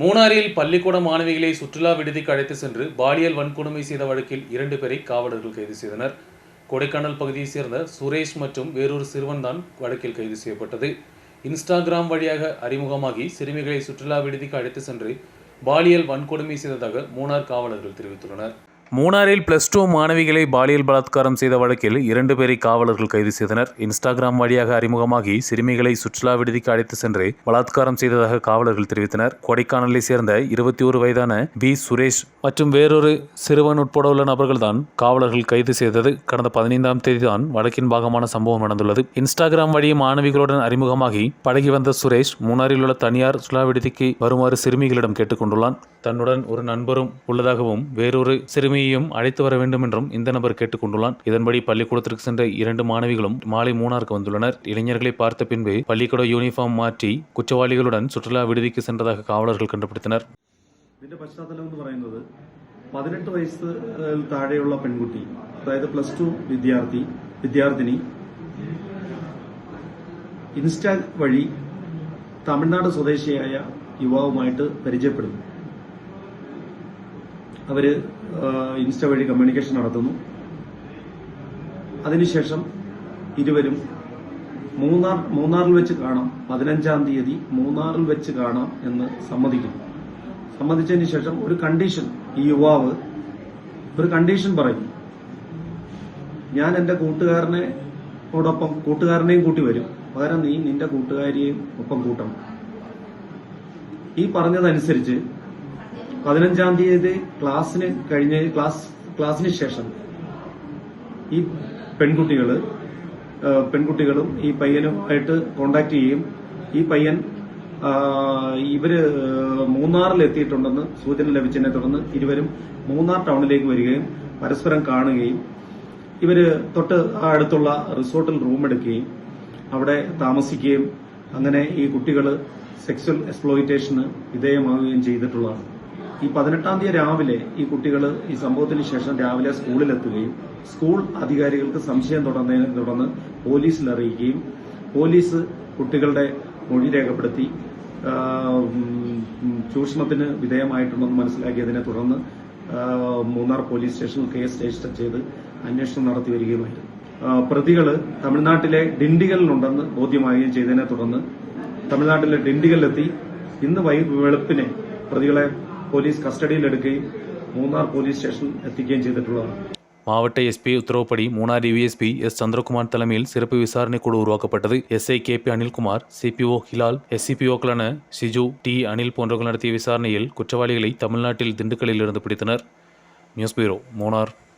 மூணாறில் பள்ளிக்கூட மாணவிகளை சுற்றுலா விடுதிக்கு அழைத்து சென்று பாலியல் வன்கொடுமை செய்த வழக்கில் 2 பேரை காவலர்கள் கைது செய்தனர். கொடைக்கானல் பகுதியைச் சேர்ந்த சுரேஷ் மற்றும் வேறொரு சிறுவன் தான் வழக்கில் கைது செய்யப்பட்டது. இன்ஸ்டாகிராம் வழியாக அறிமுகமாகி சிறுமிகளை சுற்றுலா விடுதிக்கு அழைத்து சென்று பாலியல் வன்கொடுமை செய்ததாக மூணார் காவலர்கள் தெரிவித்துள்ளனர். மூணாறில் +2 மாணவிகளை பாலியல் பலாத்காரம் செய்த வழக்கில் 2 பேரை காவலர்கள் கைது செய்தனர். இன்ஸ்டாகிராம் வழியாக அறிமுகமாகி சிறுமிகளை சுற்றுலா விடுதிக்கு அழைத்து சென்று பலாத்காரம் செய்ததாக காவலர்கள் தெரிவித்தனர். கொடைக்கானலை சேர்ந்த 21 வயதான பி. சுரேஷ் மற்றும் வேறொரு சிறுவன் உட்பட உள்ள நபர்கள்தான் காவலர்கள் கைது செய்தது. கடந்த 15ஆம் தேதி தான் வழக்கின் பாகமான சம்பவம் நடந்துள்ளது. இன்ஸ்டாகிராம் வழி மாணவிகளுடன் அறிமுகமாகி பழகி வந்த சுரேஷ் மூணாறில் உள்ள தனியார் சுற்றுலா விடுதிக்கு வருமாறு சிறுமிகளிடம் கேட்டுக்கொண்டுள்ளான். தன்னுடன் ஒரு நண்பரும் உள்ளதாகவும் வேறொரு சிறுமியையும் அழைத்து வர வேண்டும் என்றும் இந்த நபர் கேட்டுக்கொண்டுள்ளான். இதன்படி பள்ளிக்கூடத்திற்கு சென்ற 2 மாணவிகளும் மாலை மூணாருக்கு வந்துள்ளனர். இளைஞர்களை பார்த்த பின்பு பள்ளிக்கூட யூனிஃபார்ம் மாற்றி കുറ്റവാളികളുடன் சுற்றுலா വിടുതിക്ക് சென்றதாக കാവലர்கள் കണ്ടുപിടിത്തனர். ഇതിന്റെ പശ്ചാത്തലം എന്ന് പറയുന്നത് 18 വയസ്സ് താഴെയുള്ള പെൺകുട്ടി, അതായത് +2 വിദ്യാർത്ഥിനി ഇൻസ്റ്റാ വഴി തമിഴ്നാട് സ്വദേശിയായ യുവാവുമായിട്ട് പരിചയപ്പെടുന്നു. അവര് ഇൻസ്റ്റ വഴി കമ്മ്യൂണിക്കേഷൻ നടത്തുന്നു. അതിനുശേഷം ഇരുവരും മൂന്നാറിൽ വെച്ച് കാണാം, 15ആം തീയതി മൂന്നാറിൽ വെച്ച് കാണാം എന്ന് സമ്മതിക്കുന്നു. സമ്മതിച്ചതിന് ശേഷം ഒരു കണ്ടീഷൻ, ഈ യുവാവ് ഒരു കണ്ടീഷൻ പറയും, ഞാൻ എന്റെ കൂട്ടുകാരനെയും കൂട്ടി വരും, പകരം നീ നിന്റെ കൂട്ടുകാരിയെയും ഒപ്പം കൂട്ടണം. ഈ പറഞ്ഞതനുസരിച്ച് 15ആം തീയതി ക്ലാസ്സിന് ശേഷം ഈ പെൺകുട്ടികളും ഈ പയ്യനുമായിട്ട് കോണ്ടാക്ട് ചെയ്യും. ഈ പയ്യൻ ഇവര് മൂന്നാറിൽ എത്തിയിട്ടുണ്ടെന്ന് സൂചന ലഭിച്ചതിനെ തുടർന്ന് ഇരുവരും മൂന്നാർ ടൗണിലേക്ക് വരികയും പരസ്പരം കാണുകയും ഇവര് തൊട്ട് അടുത്തുള്ള റിസോർട്ടിൽ റൂം എടുക്കുകയും അവിടെ താമസിക്കുകയും അങ്ങനെ ഈ കുട്ടികൾ സെക്സ്വൽ എക്സ്പ്ലോയിറ്റേഷന് വിധേയമാവുകയും ചെയ്തിട്ടുള്ളതാണ്. ഈ 18ആം തീയതി രാവിലെ ഈ കുട്ടികൾ ഈ സംഭവത്തിന് ശേഷം രാവിലെ സ്കൂളിലെത്തുകയും സ്കൂൾ അധികാരികൾക്ക് സംശയം തുടർന്നതിനെ തുടർന്ന് പോലീസിൽ അറിയിക്കുകയും പോലീസ് കുട്ടികളുടെ മൊഴി രേഖപ്പെടുത്തി ചൂഷണത്തിന് വിധേയമായിട്ടുണ്ടെന്ന് മനസ്സിലാക്കിയതിനെ തുടർന്ന് മൂന്നാർ പോലീസ് സ്റ്റേഷനിൽ കേസ് രജിസ്റ്റർ ചെയ്ത് അന്വേഷണം നടത്തി വരികയുമായിരുന്നു. പ്രതികൾ തമിഴ്നാട്ടിലെ ഡിണ്ടിഗലിലുണ്ടെന്ന് ബോധ്യമാവുകയും ചെയ്തതിനെ തുടർന്ന് തമിഴ്നാട്ടിലെ ഡിണ്ടിഗലിലെത്തി ഇന്ന് വെളുപ്പിനെ പ്രതികളെ போலீஸ் கஸ்டடியில் எடுக்கையும் மூணார் போலீஸ் ஸ்டேஷன் எத்திக்கையும் செய்துள்ளது. மாவட்ட எஸ்பி உத்தரவுப்படி மூணார் டிவிஎஸ்பி எஸ். சந்திரகுமார் தலைமையில் சிறப்பு விசாரணை குழு உருவாக்கப்பட்டது. SI K P. Anilkumar, CPO Hilal, எஸ்சிபிஓக்களான சிஜு, டி. அனில் போன்றவர்கள் நடத்திய விசாரணையில் குற்றவாளிகளை தமிழ்நாட்டில் திண்டுக்கல்லில் இருந்து பிடித்தனர். News bureau, Munnar.